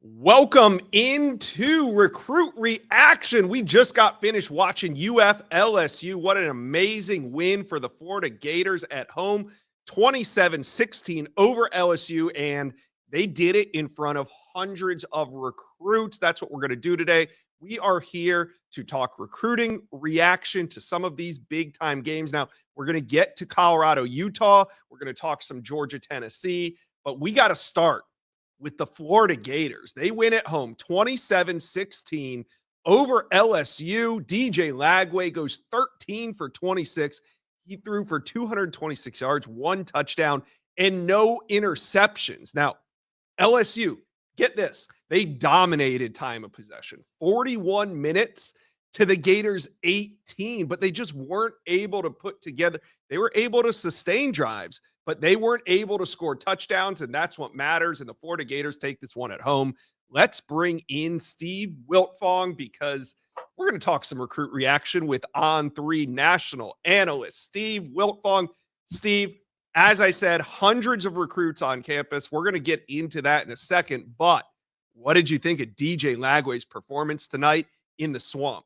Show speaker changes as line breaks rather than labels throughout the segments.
Welcome into Recruit Reaction. We just got finished watching UF LSU. What an amazing win for the Florida Gators at home, 27-16 over LSU, and they did it in front of hundreds of recruits. That's what we're going to do today. We are here to talk recruiting reaction to some of these big-time games. Now, we're going to get to Colorado, Utah. We're going to talk some Georgia, Tennessee, but we got to start with the Florida Gators. They win at home 27-16 over LSU. DJ Lagway goes 13 for 26. He threw for 226 yards, 1 touchdown, and no interceptions. Now, LSU, get this, they dominated time of possession, 41 minutes to the Gators 18, but they just weren't able to put together. They were able to sustain drives, but they weren't able to score touchdowns, and that's what matters. And the Florida Gators take this one at home. Let's bring in Steve Wiltfong because we're going to talk some recruit reaction with On3 national analyst Steve Wiltfong. Steve, as I said, hundreds of recruits on campus. We're going to get into that in a second, but what did you think of DJ Lagway's performance tonight in the Swamp?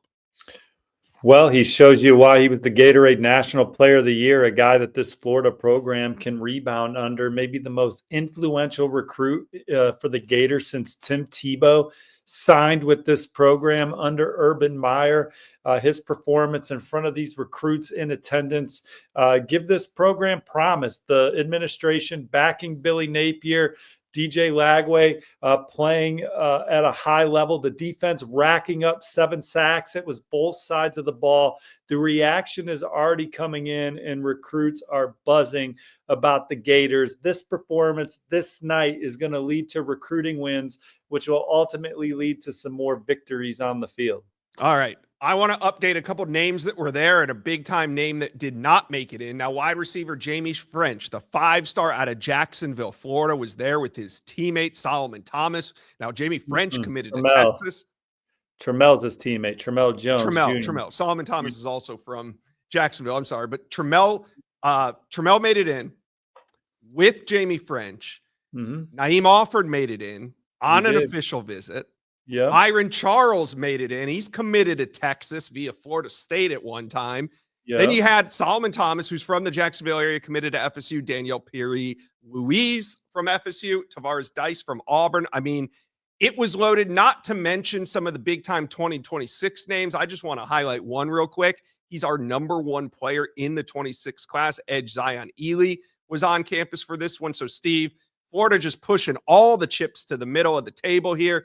Well, he shows you why he was the Gatorade National Player of the Year, a guy that this Florida program can rebound under, maybe the most influential recruit for the Gators since Tim Tebow signed with this program under Urban Meyer. His performance in front of these recruits in attendance give this program promise. The administration backing Billy Napier, DJ Lagway playing at a high level. The defense racking up 7 sacks. It was both sides of the ball. The reaction is already coming in, and recruits are buzzing about the Gators. This performance this night is going to lead to recruiting wins, which will ultimately lead to some more victories on the field.
All right. I want to update a couple names that were there and a big-time name that did not make it in. Now, wide receiver Jaime Ffrench, the 5-star out of Jacksonville, Florida, was there with his teammate Solomon Thomas. Now, Jaime Ffrench committed to Texas.
Trammell's his teammate, Trammel Jones.
Trammel. Solomon Thomas is also from Jacksonville. I'm sorry, but Trammel made it in with Jaime Ffrench. Naeem Offord made it in on an official visit.
Yeah,
Myron Charles made it in. He's committed to Texas via Florida State at one time. Yeah. Then you had Solomon Thomas, who's from the Jacksonville area, committed to FSU. Danielle Perry-Louise from FSU. Tavares Dice from Auburn. I mean, it was loaded, not to mention some of the big-time 2026 names. I just want to highlight one real quick. He's our number 1 player in the 26 class. Edge Zion Ely was on campus for this one. So, Steve, Florida just pushing all the chips to the middle of the table here.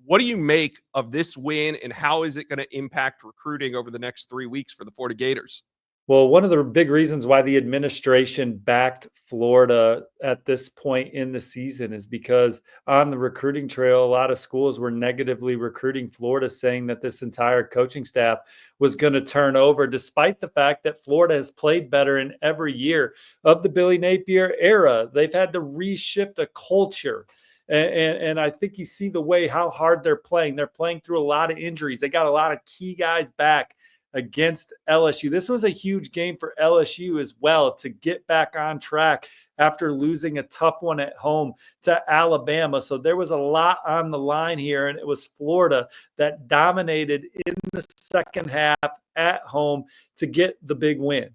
What do you make of this win, and how is it going to impact recruiting over the next 3 weeks for the Florida Gators?
Well, one of the big reasons why the administration backed Florida at this point in the season is because on the recruiting trail, a lot of schools were negatively recruiting Florida, saying that this entire coaching staff was going to turn over, despite the fact that Florida has played better in every year of the Billy Napier era. They've had to reshift a culture. And I think you see the way how hard they're playing. They're playing through a lot of injuries. They got a lot of key guys back against LSU. This was a huge game for LSU as well to get back on track after losing a tough one at home to Alabama. So there was a lot on the line here, and it was Florida that dominated in the second half at home to get the big win.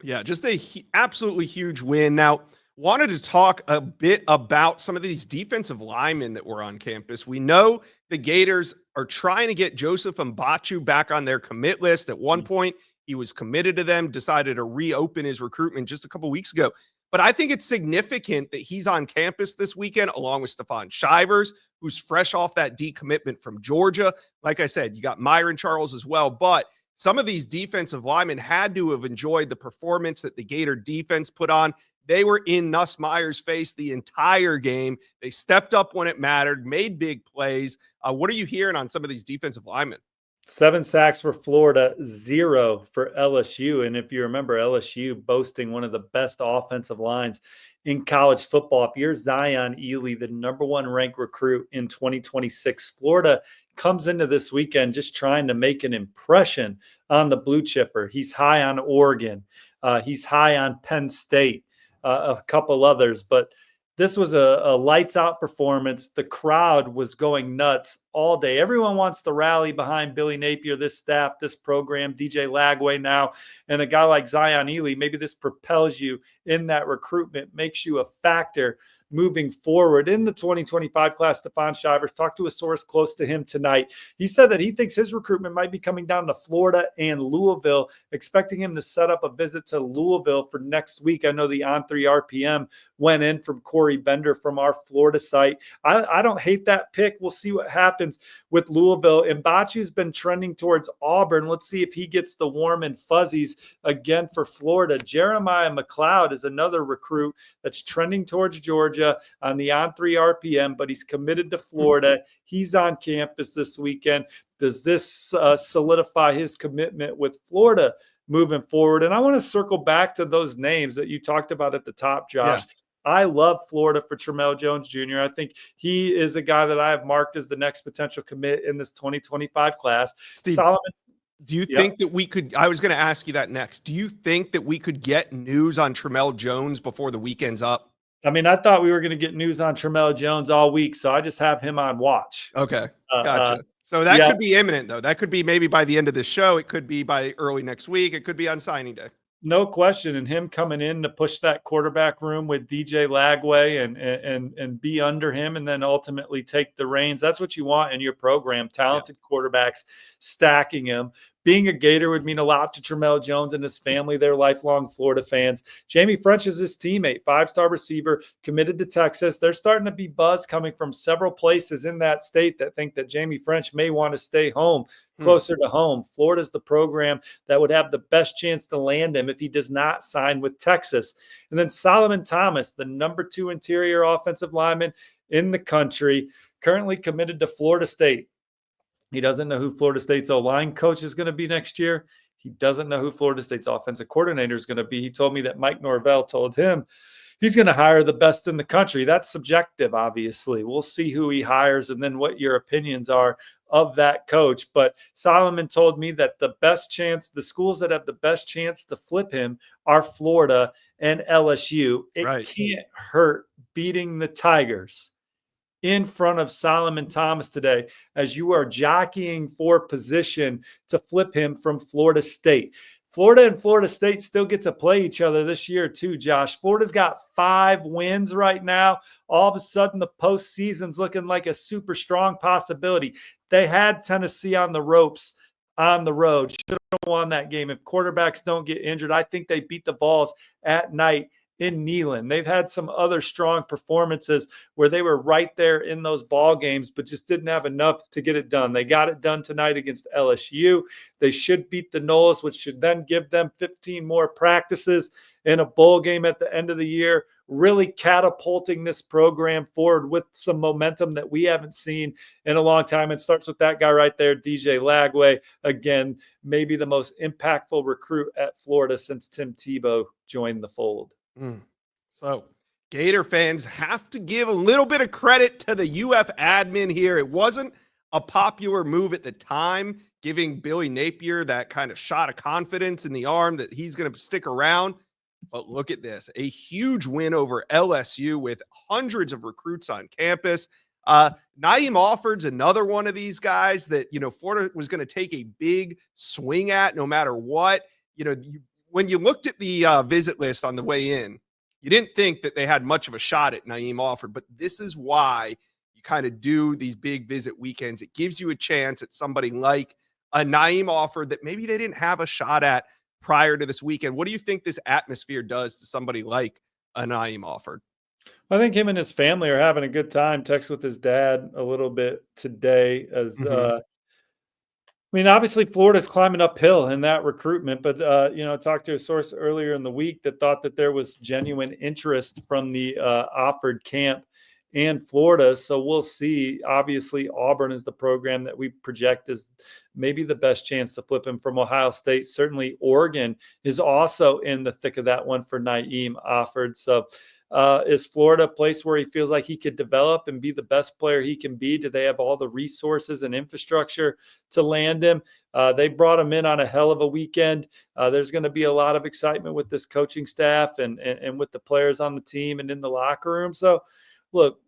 Yeah, just a absolutely huge win. Now, wanted to talk a bit about some of these defensive linemen that were on campus. We know the Gators are trying to get Joseph Mbachu back on their commit list. At one point, he was committed to them, decided to reopen his recruitment just a couple weeks ago. But I think it's significant that he's on campus this weekend, along with Stephon Shivers, who's fresh off that decommitment from Georgia. Like I said, you got Myron Charles as well, but some of these defensive linemen had to have enjoyed the performance that the Gator defense put on. They were in Nussmeier's face the entire game. They stepped up when it mattered, made big plays. What are you hearing on some of these defensive linemen?
7 sacks for Florida, 0 for LSU. And if you remember, LSU boasting one of the best offensive lines in college football. If you're Zion Ely, the number 1 ranked recruit in 2026, Florida comes into this weekend just trying to make an impression on the blue chipper. He's high on Oregon. He's high on Penn State. A couple others, but This was a lights out performance. The crowd was going nuts all day. Everyone wants to rally behind Billy Napier, this staff, this program, DJ Lagway now, and a guy like Zion Ely. Maybe this propels you in that recruitment, makes you a factor moving forward in the 2025 class. Stephon Shivers talked to a source close to him tonight. He said that he thinks his recruitment might be coming down to Florida and Louisville, expecting him to set up a visit to Louisville for next week. I know the On3 RPM went in from Corey Bender from our Florida site. I don't hate that pick. We'll see what happens with Louisville. Mbachu's been trending towards Auburn. Let's see if he gets the warm and fuzzies again for Florida. Jeremiah McLeod is another recruit that's trending towards Georgia on the On3 RPM, but he's committed to Florida. He's on campus this weekend. Does this solidify his commitment with Florida moving forward? And I want to circle back to those names that you talked about at the top, Josh. Yeah. I love Florida for Trammel Jones Jr. I think he is a guy that I have marked as the next potential commit in this 2025 class.
Steve,
Solomon,
do you think that we could – I was going to ask you that next. Do you think that we could get news on Trammel Jones before the weekend's up?
I mean, I thought we were going to get news on Trammel Jones all week, so I just have him on watch.
Okay, gotcha. So that could be imminent, though. That could be maybe by the end of this show. It could be by early next week. It could be on signing day.
No question. And him coming in to push that quarterback room with DJ Lagway and be under him and then ultimately take the reins. That's what you want in your program. Talented quarterbacks, stacking him. Being a Gator would mean a lot to Trammel Jones and his family. They're lifelong Florida fans. Jaime Ffrench is his teammate, 5-star receiver, committed to Texas. There's starting to be buzz coming from several places in that state that think that Jaime Ffrench may want to stay home, closer to home. Florida's the program that would have the best chance to land him if he does not sign with Texas. And then Solomon Thomas, the number 2 interior offensive lineman in the country, currently committed to Florida State. He doesn't know who Florida State's O-line coach is going to be next year. He doesn't know who Florida State's offensive coordinator is going to be. He told me that Mike Norvell told him he's going to hire the best in the country. That's subjective, obviously. We'll see who he hires and then what your opinions are of that coach. But Solomon told me that the best chance, the schools that have the best chance to flip him are Florida and LSU. It can't hurt beating the Tigers in front of Solomon Thomas today as you are jockeying for position to flip him from Florida State. Florida and Florida State still get to play each other this year too, Josh. Florida's got 5 wins right now. All of a sudden, the postseason's looking like a super strong possibility. They had Tennessee on the ropes on the road. Should have won that game. If quarterbacks don't get injured, I think they beat the Vols at night in Neyland. They've had some other strong performances where they were right there in those ball games, but just didn't have enough to get it done. They got it done tonight against LSU. They should beat the Noles, which should then give them 15 more practices in a bowl game at the end of the year, really catapulting this program forward with some momentum that we haven't seen in a long time. It starts with that guy right there, DJ Lagway. Again, maybe the most impactful recruit at Florida since Tim Tebow joined the fold.
So Gator fans have to give a little bit of credit to the UF admin here. It wasn't a popular move at the time, giving Billy Napier that kind of shot of confidence in the arm that he's going to stick around. But look at this, a huge win over LSU with hundreds of recruits on campus. Naeem Offord's another one of these guys that, Florida was going to take a big swing at no matter what. When you looked at the visit list on the way in, you didn't think that they had much of a shot at Naeem Offord, but this is why you kind of do these big visit weekends. It gives you a chance at somebody like a Naeem Offord that maybe they didn't have a shot at prior to this weekend. What do you think this atmosphere does to somebody like a Naeem Offord?
I think him and his family are having a good time. Text with his dad a little bit today as obviously Florida's climbing uphill in that recruitment, but, I talked to a source earlier in the week that thought that there was genuine interest from the Offord camp and Florida. So we'll see. Obviously, Auburn is the program that we project as maybe the best chance to flip him from Ohio State. Certainly, Oregon is also in the thick of that one for Naeem Offord. So Is Florida a place where he feels like he could develop and be the best player he can be? Do they have all the resources and infrastructure to land him? They brought him in on a hell of a weekend. There's going to be a lot of excitement with this coaching staff and with the players on the team and in the locker room. So, look,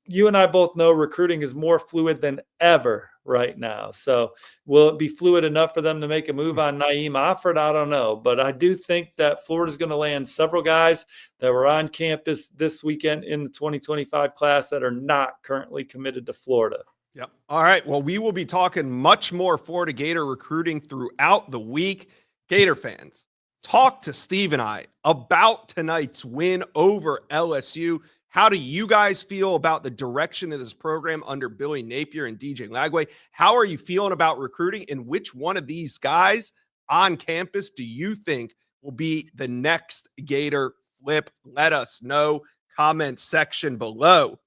you and I both know recruiting is more fluid than ever right now. So will it be fluid enough for them to make a move on Naeem Offord? I don't know. But I do think that Florida's going to land several guys that were on campus this weekend in the 2025 class that are not currently committed to Florida.
Yep. All right. Well, we will be talking much more Florida Gator recruiting throughout the week. Gator fans, talk to Steve and I about tonight's win over LSU. How do you guys feel about the direction of this program under Billy Napier and DJ Lagway? How are you feeling about recruiting, and which one of these guys on campus do you think will be the next Gator flip? Let us know. Comment section below.